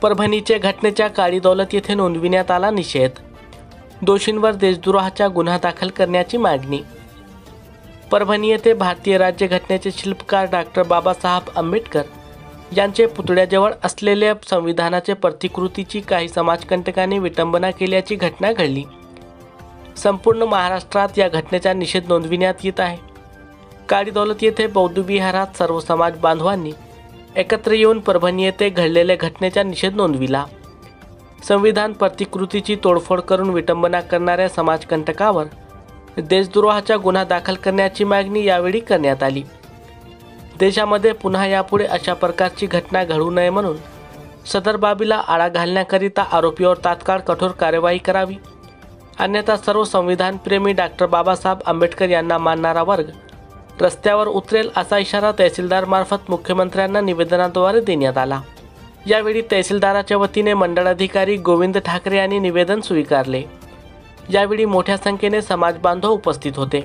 परभणीचे घटनेच्या काळी दौलत येथे नोंदविण्यात आला निषेध. दोषींवर देशद्रोहाचा गुन्हा दाखल करण्याची मागणी. परभणी येथे भारतीय राज्यघटनेचे शिल्पकार डॉक्टर बाबासाहेब आंबेडकर यांचे पुतळ्याजवळ असलेल्या संविधानाचे प्रतिकृतीची काही समाजकंटकांनी विटंबना केल्याची घटना घडली. संपूर्ण महाराष्ट्रात या घटनेचा निषेध नोंदविण्यात येत आहे. काळी दौलत येथे बौद्ध विहारात सर्व समाज बांधवांनी एकत्र येऊन परभणी येथे घडलेल्या घटनेचा निषेध नोंदविला. संविधान प्रतिकृतीची तोडफोड करून विटंबना करणाऱ्या समाजकंटकावर देशद्रोहाचा गुन्हा दाखल करण्याची मागणी यावेळी करण्यात आली. देशामध्ये पुन्हा यापुढे अशा प्रकारची घटना घडू नये म्हणून सदर बाबीला आळा घालण्याकरिता आरोपीवर तात्काळ कठोर कार्यवाही करावी, अन्यथा सर्व संविधानप्रेमी डॉक्टर बाबासाहेब आंबेडकर यांना मानणारा वर्ग रस्त्यावर उतरेल असा इशारा तहसीलदारमार्फत मुख्यमंत्र्यांना निवेदनाद्वारे देण्यात आला. यावेळी तहसीलदाराच्या वतीने मंडळाधिकारी गोविंद ठाकरे यांनी निवेदन स्वीकारले. यावेळी मोठ्या संख्येने समाज बांधव उपस्थित होते.